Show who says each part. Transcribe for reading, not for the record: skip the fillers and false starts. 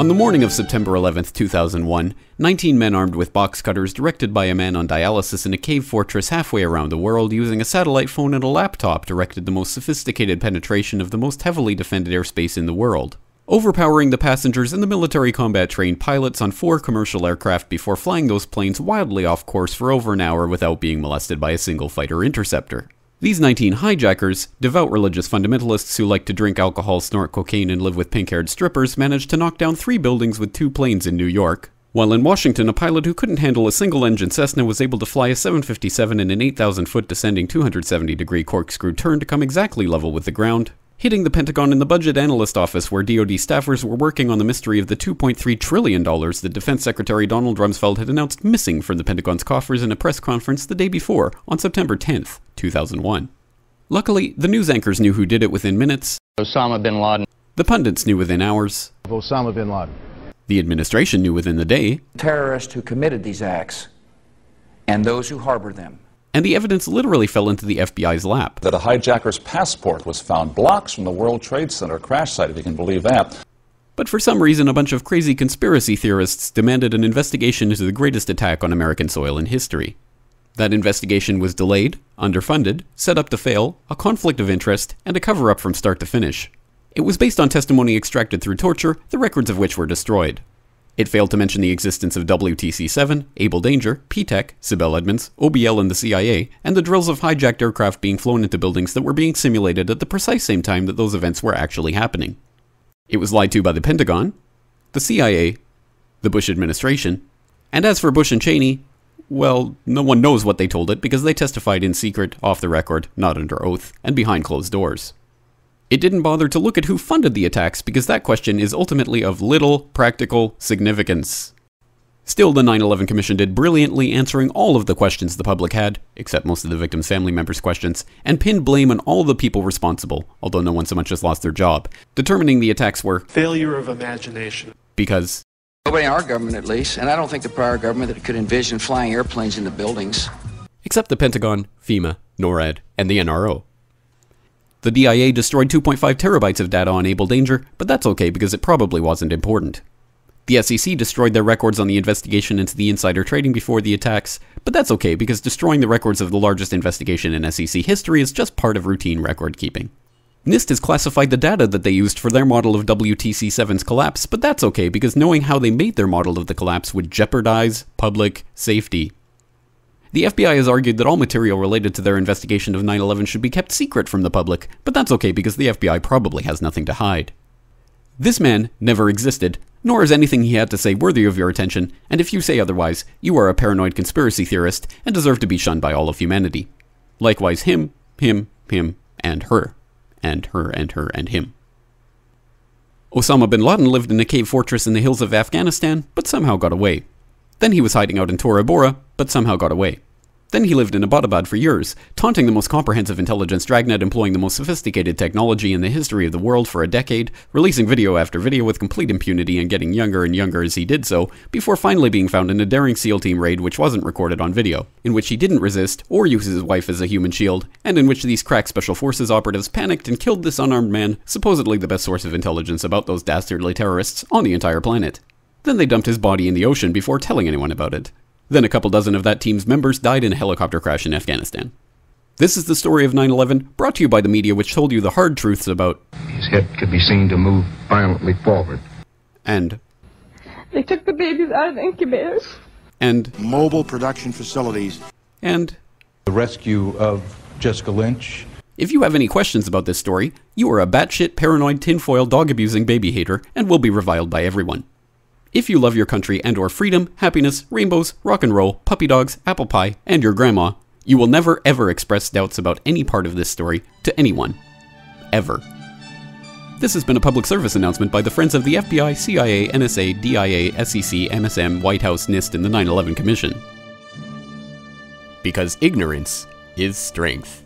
Speaker 1: On the morning of September 11, 2001, 19 men armed with box cutters directed by a man on dialysis in a cave fortress halfway around the world using a satellite phone and a laptop directed the most sophisticated penetration of the most heavily defended airspace in the world, overpowering the passengers and the military combat-trained pilots on 4 commercial aircraft before flying those planes wildly off course for over an hour without being molested by a single fighter interceptor. These 19 hijackers, devout religious fundamentalists who like to drink alcohol, snort cocaine, and live with pink-haired strippers, managed to knock down 3 buildings with 2 planes in New York, while in Washington a pilot who couldn't handle a single-engine Cessna was able to fly a 757 in an 8,000-foot descending 270-degree corkscrew turn to come exactly level with the ground, hitting the Pentagon in the budget analyst office where DoD staffers were working on the mystery of the $2.3 trillion that Defense Secretary Donald Rumsfeld had announced missing from the Pentagon's coffers in a press conference the day before, on September 10th, 2001. Luckily, the news anchors knew who did it within minutes.
Speaker 2: Osama bin Laden.
Speaker 1: The pundits knew within hours.
Speaker 3: Osama bin Laden.
Speaker 1: The administration knew within the day.
Speaker 4: Terrorists who committed these acts and those who harbored them.
Speaker 1: And the evidence literally fell into the FBI's lap.
Speaker 5: That a hijacker's passport was found blocks from the World Trade Center crash site, if you can believe that.
Speaker 1: But for some reason, a bunch of crazy conspiracy theorists demanded an investigation into the greatest attack on American soil in history. That investigation was delayed, underfunded, set up to fail, a conflict of interest, and a cover-up from start to finish. It was based on testimony extracted through torture, the records of which were destroyed. It failed to mention the existence of WTC-7, Able Danger, P-TECH, Sibel Edmonds, OBL and the CIA, and the drills of hijacked aircraft being flown into buildings that were being simulated at the precise same time that those events were actually happening. It was lied to by the Pentagon, the CIA, the Bush administration, and as for Bush and Cheney, well, no one knows what they told it because they testified in secret, off the record, not under oath, and behind closed doors. It didn't bother to look at who funded the attacks because that question is ultimately of little practical significance. Still, the 9/11 Commission did brilliantly answering all of the questions the public had, except most of the victims' family members' questions, and pinned blame on all the people responsible, although no one so much as lost their job, determining the attacks were
Speaker 6: failure of imagination.
Speaker 1: Because
Speaker 4: Nobody in our government, at least, and I don't think the prior government that could envision flying airplanes into buildings.
Speaker 1: Except the Pentagon, FEMA, NORAD, and the NRO. The DIA destroyed 2.5 terabytes of data on Able Danger, but that's okay because it probably wasn't important. The SEC destroyed their records on the investigation into the insider trading before the attacks, but that's okay because destroying the records of the largest investigation in SEC history is just part of routine record keeping. NIST has classified the data that they used for their model of WTC-7's collapse, but that's okay because knowing how they made their model of the collapse would jeopardize public safety. The FBI has argued that all material related to their investigation of 9/11 should be kept secret from the public, but that's okay because the FBI probably has nothing to hide. This man never existed, nor is anything he had to say worthy of your attention, and if you say otherwise, you are a paranoid conspiracy theorist and deserve to be shunned by all of humanity. Likewise him, and her. And her, and her, and him. Osama bin Laden lived in a cave fortress in the hills of Afghanistan, but somehow got away. Then he was hiding out in Tora Bora, but somehow got away. Then he lived in Abbottabad for years, taunting the most comprehensive intelligence dragnet employing the most sophisticated technology in the history of the world for a decade, releasing video after video with complete impunity and getting younger and younger as he did so, before finally being found in a daring SEAL team raid which wasn't recorded on video, in which he didn't resist or use his wife as a human shield, and in which these crack special forces operatives panicked and killed this unarmed man, supposedly the best source of intelligence about those dastardly terrorists on the entire planet. Then they dumped his body in the ocean before telling anyone about it. Then a couple dozen of that team's members died in a helicopter crash in Afghanistan. This is the story of 9/11, brought to you by the media which told you the hard truths about
Speaker 7: his head could be seen to move violently forward.
Speaker 1: And
Speaker 8: they took the babies out of the incubators.
Speaker 1: And
Speaker 3: mobile production facilities.
Speaker 1: And
Speaker 7: the rescue of Jessica Lynch.
Speaker 1: If you have any questions about this story, you are a batshit paranoid tinfoil dog-abusing baby hater and will be reviled by everyone. If you love your country and or freedom, happiness, rainbows, rock and roll, puppy dogs, apple pie, and your grandma, you will never ever express doubts about any part of this story to anyone. Ever. This has been a public service announcement by the Friends of the FBI, CIA, NSA, DIA, SEC, MSM, White House, NIST, and the 9/11 Commission. Because ignorance is strength.